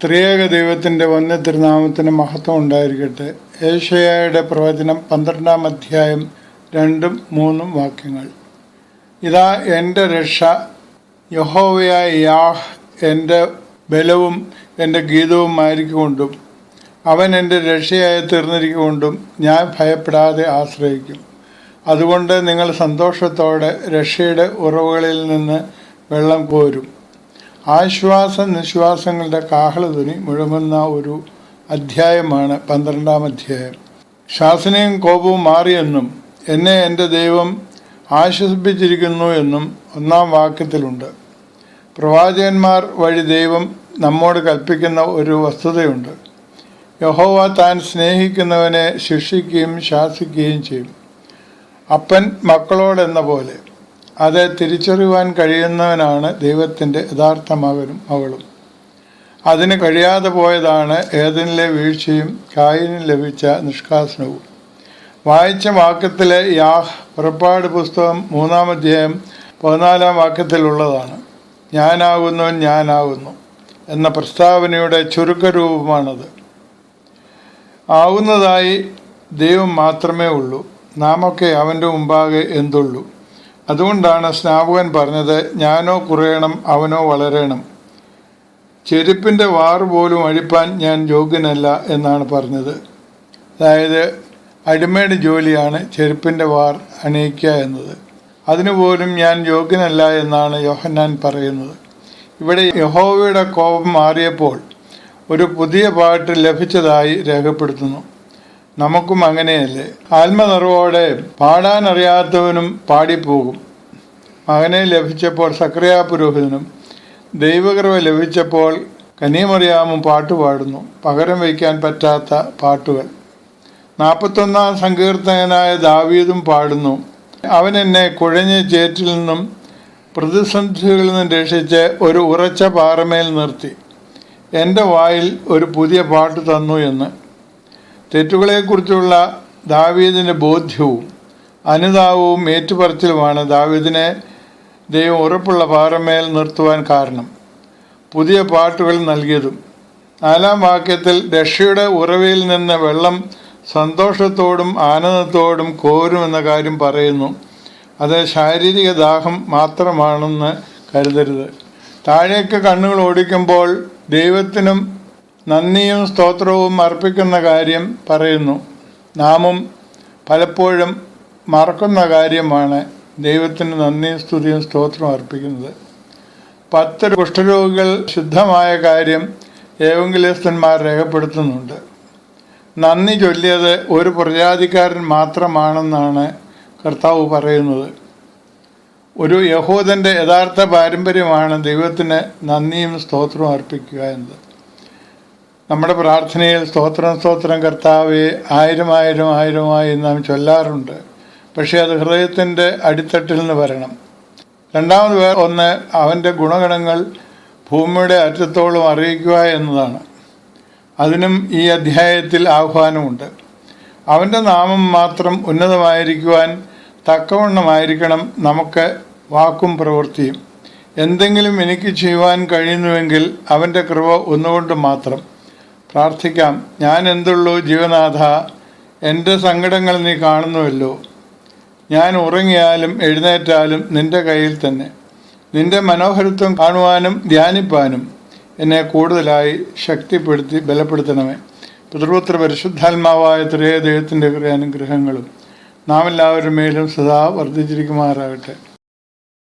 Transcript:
ത്രിയേക ദൈവത്തിൻ്റെ വന്യ തിരുനാമത്തിന് മഹത്വം ഉണ്ടായിരിക്കട്ടെ. ഏശയ്യായുടെ പ്രവചനം 12-ാം അധ്യായം 2-3 വാക്യങ്ങൾ. ഇതാ എൻ്റെ രക്ഷ, യഹോവയായ യാഹ് എൻ്റെ ബലവും എൻ്റെ ഗീതവുമായിരിക്കൊണ്ടും അവൻ എൻ്റെ രക്ഷയായി തീർന്നിരിക്കൊണ്ടും ഞാൻ ഭയപ്പെടാതെ ആശ്രയിക്കും. അതുകൊണ്ട് നിങ്ങൾ സന്തോഷത്തോടെ രക്ഷയുടെ ഉറവുകളിൽ നിന്ന് വെള്ളം കോരും. ആശ്വാസ നിശ്വാസങ്ങളുടെ കാഹളധ്വനി മുഴങ്ങുന്ന ഒരു അധ്യായമാണ് 12-ാം അധ്യായം. ശാസനയും കോപവും മാറിയെന്നും എന്നെ എൻ്റെ ദൈവം ആശ്വസിപ്പിച്ചിരിക്കുന്നു എന്നും 1-ാം വാക്യത്തിലുണ്ട്. പ്രവാചകന്മാർ വഴി ദൈവം നമ്മോട് കൽപ്പിക്കുന്ന ഒരു വസ്തുതയുണ്ട്. യഹോവ താൻ സ്നേഹിക്കുന്നവനെ ശിക്ഷിക്കുകയും ശാസിക്കുകയും ചെയ്യും. അപ്പൻ മക്കളോടെന്ന പോലെ അത് തിരിച്ചറിയുവാൻ കഴിയുന്നവനാണ് ദൈവത്തിൻ്റെ യഥാർത്ഥ മകനും മകളും. അതിന് കഴിയാതെ പോയതാണ് ഏദനിലെ വീഴ്ചയും കായീനിൽ ലഭിച്ച നിഷ്കാസനവും. വായിച്ച വാക്യത്തിലെ യാഹ് പുറപ്പാട് പുസ്തകം 3-ാം അധ്യായം 14-ാം വാക്യത്തിലുള്ളതാണ്. ഞാനാകുന്നവൻ ഞാനാകുന്നു എന്ന പ്രസ്താവനയുടെ ചുരുക്കരൂപമാണത്. ആകുന്നതായി ദൈവം മാത്രമേ ഉള്ളൂ. നാമൊക്കെ അവൻ്റെ മുമ്പാകെ എന്തുള്ളൂ. അതുകൊണ്ടാണ് സ്നാപകൻ പറഞ്ഞത്, ഞാനോ കുറയണം അവനോ വളരണം, ചെരുപ്പിൻ്റെ വാറ് പോലും അഴിപ്പാൻ ഞാൻ യോഗ്യനല്ല എന്നാണ് പറഞ്ഞത്. അതായത് അടിമയുടെ ജോലിയാണ് ചെരുപ്പിൻ്റെ വാർ അണിയിക്കുക എന്നത്. അതിനുപോലും ഞാൻ യോഗ്യനല്ല എന്നാണ് യോഹന്നാൻ പറയുന്നത്. ഇവിടെ യഹോവയുടെ കോപം മാറിയപ്പോൾ ഒരു പുതിയ പാട്ട് ലഭിച്ചതായി രേഖപ്പെടുത്തുന്നു. നമുക്കും അങ്ങനെയല്ലേ? ആത്മനിറവോടെ പാടാനറിയാത്തവനും പാടിപ്പോകും. മകനെ ലഭിച്ചപ്പോൾ സക്കറിയാ പുരോഹിതനും, ദൈവകൃപ ലഭിച്ചപ്പോൾ കന്യമറിയാമും പാട്ടുപാടുന്നു, പകരം വയ്ക്കാൻ പറ്റാത്ത പാട്ടുകൾ. 41-ാം സങ്കീർത്തകനായ ദാവീദും പാടുന്നു, അവൻ എന്നെ കുഴഞ്ഞ ചേറ്റിൽ നിന്നും പ്രതിസന്ധികളിൽ നിന്നും രക്ഷിച്ച് ഒരു ഉറച്ച പാറമേൽ നിർത്തി, എൻ്റെ വായിൽ ഒരു പുതിയ പാട്ട് തന്നു എന്ന്. തെറ്റുകളെക്കുറിച്ചുള്ള ദാവീദിൻ്റെ ബോധ്യവും അനുതാപവും ഏറ്റുപറച്ചിലുമാണ് ദാവീദിനെ ദൈവം ഉറപ്പുള്ള പാറമേൽ നിർത്തുവാൻ കാരണം, പുതിയ പാട്ടുകൾ നൽകിയതും. 4-ാം വാക്യത്തിൽ രക്ഷയുടെ ഉറവയിൽ നിന്ന് വെള്ളം സന്തോഷത്തോടും ആനന്ദത്തോടും കോരുമെന്ന കാര്യം പറയുന്നു. അത് ശാരീരിക ദാഹം മാത്രമാണെന്ന് കരുതരുത്. താഴേക്ക് കണ്ണുകൾ ഓടിക്കുമ്പോൾ ദൈവത്തിനും നന്ദിയും സ്തോത്രവും അർപ്പിക്കുന്ന കാര്യം പറയുന്നു. നാമും പലപ്പോഴും മറക്കുന്ന കാര്യമാണ് ദൈവത്തിന് നന്ദിയും സ്തുതിയും സ്തോത്രവും അർപ്പിക്കുന്നത്. 10 കുഷ്ഠരോഗികൾ ശുദ്ധമായ കാര്യം ഏവങ്കലിസ്തന്മാർ രേഖപ്പെടുത്തുന്നുണ്ട്. നന്ദി ചൊല്ലിയത് ഒരു പ്രജാതിക്കാരൻ മാത്രമാണെന്നാണ് കർത്താവ് പറയുന്നത്. ഒരു യഹൂദൻ്റെ യഥാർത്ഥ പാരമ്പര്യമാണ് ദൈവത്തിന് നന്ദിയും സ്തോത്രവും അർപ്പിക്കുക എന്നത്. നമ്മുടെ പ്രാർത്ഥനയിൽ സ്തോത്രം കർത്താവേ 1000 നാം ചൊല്ലാറുണ്ട്. പക്ഷേ അത് ഹൃദയത്തിൻ്റെ അടിത്തട്ടിൽ നിന്ന് വരണം. രണ്ടാമത് ഒന്ന് അവൻ്റെ ഗുണഗണങ്ങൾ ഭൂമിയുടെ അറ്റത്തോളം അറിയിക്കുക എന്നതാണ്. അതിനും ഈ അധ്യായത്തിൽ ആഹ്വാനമുണ്ട്. അവൻ്റെ നാമം മാത്രം ഉന്നതമായിരിക്കുവാൻ തക്കവണ്ണമായിരിക്കണം നമുക്ക് വാക്കും പ്രവൃത്തിയും. എന്തെങ്കിലും എനിക്ക് ചെയ്യുവാൻ കഴിയുന്നുവെങ്കിൽ അവൻ്റെ കൃപ ഒന്നുകൊണ്ട് മാത്രം. പ്രാർത്ഥിക്കാം. ഞാൻ എന്തുള്ളൂ ജീവനാഥ, എൻ്റെ സങ്കടങ്ങൾ നീ കാണുന്നുവല്ലോ. ഞാൻ ഉറങ്ങിയാലും എഴുന്നേറ്റാലും നിൻ്റെ കയ്യിൽ തന്നെ. നിൻ്റെ മനോഹരത്വം കാണുവാനും ധ്യാനിപ്പാനും എന്നെ കൂടുതലായി ശക്തിപ്പെടുത്തി ബലപ്പെടുത്തണമേ. പിതൃപുത്ര പരിശുദ്ധാത്മാവായ ത്രിയേക ദൈവത്തിൻ്റെ അനുഗ്രഹങ്ങളും നാം എല്ലാവരുടെ മേലും സദാ വർദ്ധിച്ചിരിക്കുമാറാകട്ടെ.